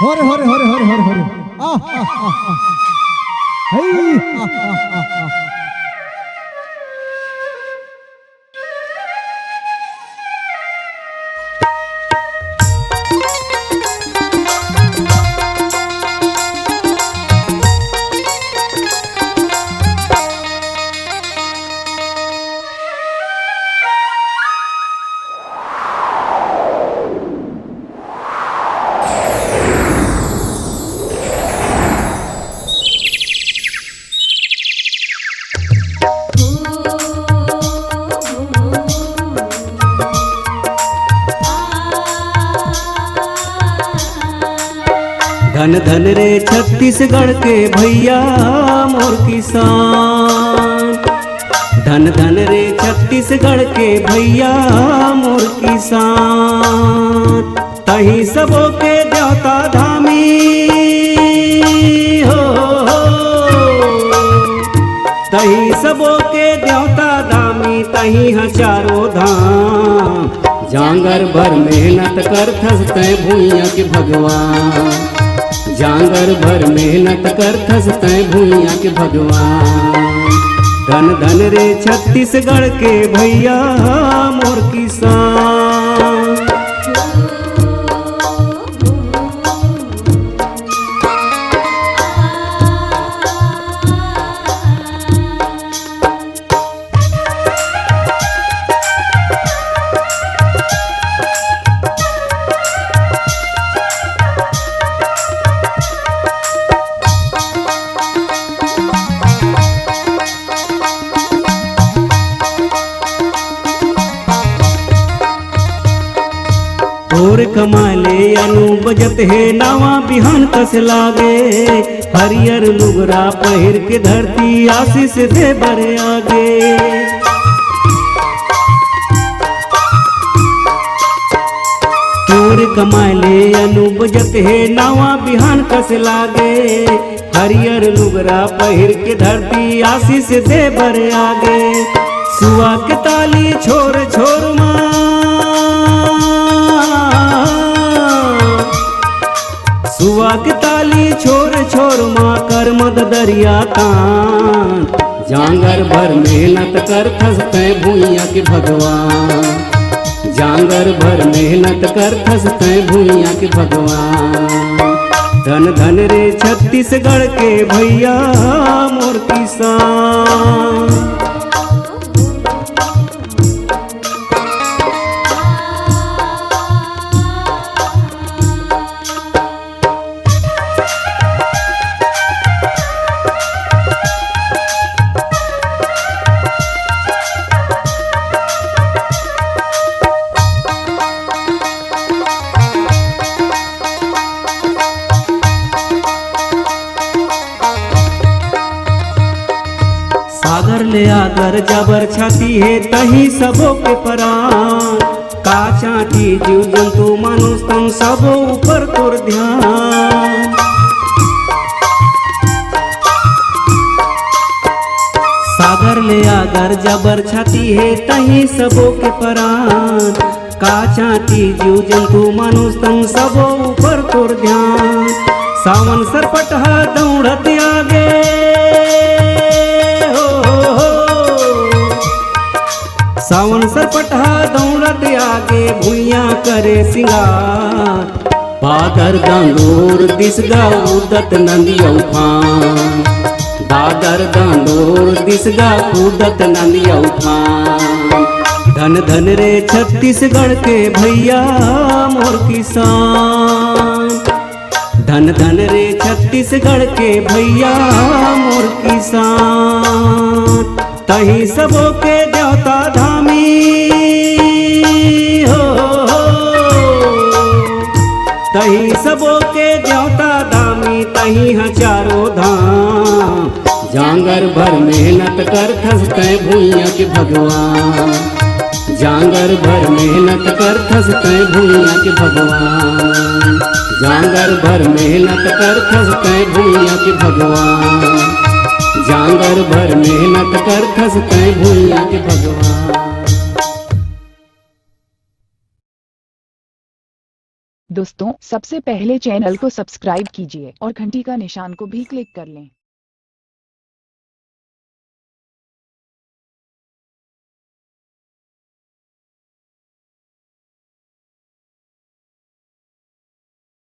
होरे होरे होरे होरे होरे होरे हे धन धन रे छत्तीसगढ़ के भैया मोर किसान। धन धन रे छत्तीसगढ़ के भैया मोर किसान। तही सबो के देवता धामी हो, तही सबो के देवता धामी। तही चारों धाम जांगर भर मेहनत करथस तै भूइया के भगवान। जांगर भर मेहनत करथस तै भूइया के भगवान। धन धन रे छत्तीसगढ़ के भैया मोर किसान। और कमाले अनु बजत है नावा बिहान कस लागे। हरियर लुगरा पहिर के धरती आशीष दे बरे आगे। और कमाले अनु बजत है नावा बिहान कस लागे। हरियर लुगरा पहिर के धरती आशीष दे बरे आगे। सुआ के ताली छोर छोर माँ, सुआ के ताली छोर छोर माँ कर मद दरिया कान। जांगर भर मेहनत करथस तै भूइया के भगवान। जांगर भर मेहनत करथस तै भूइया के भगवान। धन धन रे छत्तीसगढ़ के भैया मोर किसान। सागर ले आगर जबर छाती है तही सबो के प्राण। का चाटी जीव जंतु मनुष्य तम सबो ऊपर तोर ध्यान। सागर ले आगर जबर छाती है तही सबो के प्राण। का चाटी जीव जंतु मनुष्य तम सबो ऊपर तोर ध्यान। सावन सरपटहा दौड़त आगे, सावन सरपटहा दौड़त आगे भूइया करे सिंगार। बादर दांदोर दिसगा उदत नंदिया उफान। बादर दांदोर दिसगा उदत नंदिया उफान। धन धन रे छत्तीसगढ़ के भैया मोर किसान। धन धन रे छत्तीसगढ़ के भैया मोर किसान। तही सबो के देवता धामी हो, तही सबो के देवता धामी। तही चारों धाम जांगर भर मेहनत करथस तै भूइया के भगवान। जांगर भर मेहनत करथस तै भूइया के भगवान। जांगर भर मेहनत करथस तै भूइया के भगवान। जांगर भर मेहनत करथस तै भूइया के भगवान। दोस्तों सबसे पहले चैनल को सब्सक्राइब कीजिए और घंटी का निशान को भी क्लिक कर लें।